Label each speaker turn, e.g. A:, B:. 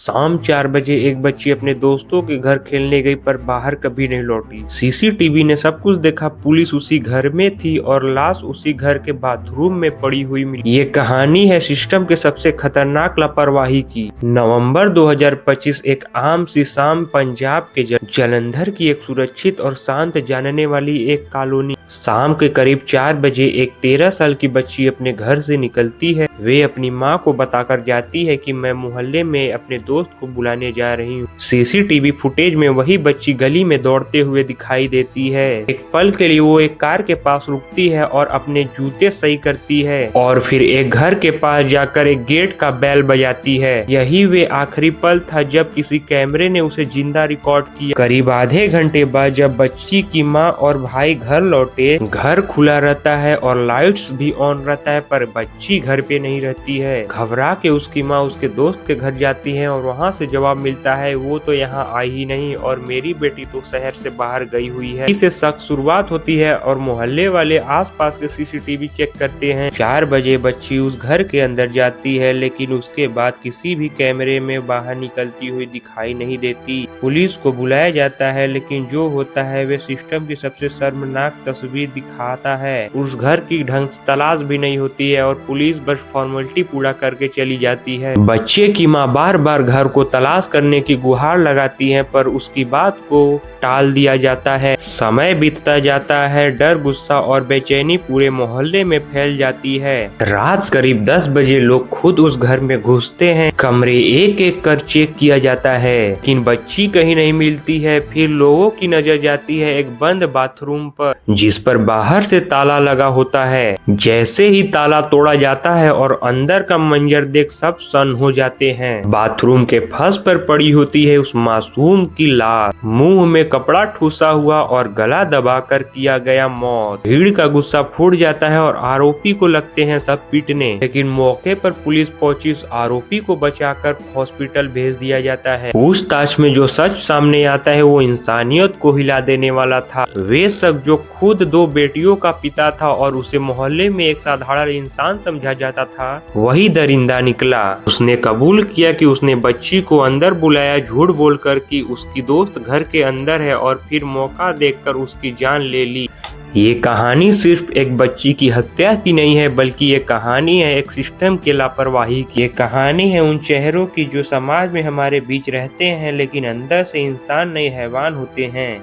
A: शाम 4 बजे एक बच्ची अपने दोस्तों के घर खेलने गई पर बाहर कभी नहीं लौटी। सीसीटीवी ने सब कुछ देखा। पुलिस उसी घर में थी और लाश उसी घर के बाथरूम में पड़ी हुई मिली। ये कहानी है सिस्टम के सबसे खतरनाक लापरवाही की। नवंबर 2025 एक आम सी शाम पंजाब के जलंधर की एक सुरक्षित और शांत जानने वाली एक कॉलोनी। शाम के करीब 4 बजे एक 13 साल की बच्ची अपने घर से निकलती है। वे अपनी माँ को बताकर जाती है कि मैं मोहल्ले में अपने दोस्त को बुलाने जा रही हूँ। सीसीटीवी फुटेज में वही बच्ची गली में दौड़ते हुए दिखाई देती है। एक पल के लिए वो एक कार के पास रुकती है और अपने जूते सही करती है और फिर एक घर के पास जाकर एक गेट का बेल बजाती है। यही वे आखिरी पल था जब किसी कैमरे ने उसे जिंदा रिकॉर्ड किया। करीब आधे घंटे बाद जब बच्ची की माँ और भाई घर लौटे, घर खुला रहता है और लाइट्स भी ऑन रहता है, पर बच्ची घर पे नहीं रहती है। घबरा के उसकी माँ उसके दोस्त के घर जाती है और वहाँ से जवाब मिलता है वो तो यहाँ आई ही नहीं और मेरी बेटी तो शहर से बाहर गई हुई है। इससे शक शुरुआत होती है और मोहल्ले वाले आसपास के सीसीटीवी चेक करते हैं। 4 बजे बच्ची उस घर के अंदर जाती है लेकिन उसके बाद किसी भी कैमरे में बाहर निकलती हुई दिखाई नहीं देती। पुलिस को बुलाया जाता है लेकिन जो होता है वे सिस्टम की सबसे शर्मनाक तस्वीर दिखाता है। उस घर की ढंग से तलाश भी नहीं होती है और पुलिस बस फॉर्मेलिटी पूरा करके चली जाती है। बच्चे की माँ बार बार घर को तलाश करने की गुहार लगाती है पर उसकी बात को टाल दिया जाता है। समय बीतता जाता है, डर, गुस्सा और बेचैनी पूरे मोहल्ले में फैल जाती है। रात करीब 10 बजे लोग खुद उस घर में घुसते हैं। कमरे एक एक कर चेक किया जाता है लेकिन बच्ची कहीं नहीं मिलती है। फिर लोगों की नजर जाती है एक बंद बाथरूम पर जिस पर बाहर से ताला लगा होता है। जैसे ही ताला तोड़ा जाता है और अंदर का मंजर देख सब सन्न हो जाते हैं। बाथरूम के फर्श पर पड़ी होती है उस मासूम की लाश, मुंह में कपड़ा ठूसा हुआ और गला दबाकर किया गया मौत। भीड़ का गुस्सा फूट जाता है और आरोपी को लगते हैं सब पीटने, लेकिन मौके पर पुलिस पहुंची उस आरोपी को बचाकर हॉस्पिटल भेज दिया जाता है। पूछताछ में जो सच सामने आता है वो इंसानियत को हिला देने वाला था। वे शख्स जो खुद 2 बेटियों का पिता था और उसे मोहल्ले में एक साधारण इंसान समझा जाता था, वही दरिंदा निकला। उसने कबूल किया कि उसने बच्ची को अंदर बुलाया झूठ बोलकर कि उसकी दोस्त घर के अंदर है और फिर मौका देखकर उसकी जान ले ली। ये कहानी सिर्फ एक बच्ची की हत्या की नहीं है बल्कि ये कहानी है एक सिस्टम के लापरवाही की। ये कहानी है उन चेहरों की जो समाज में हमारे बीच रहते हैं लेकिन अंदर से इंसान नहीं हैवान होते हैं।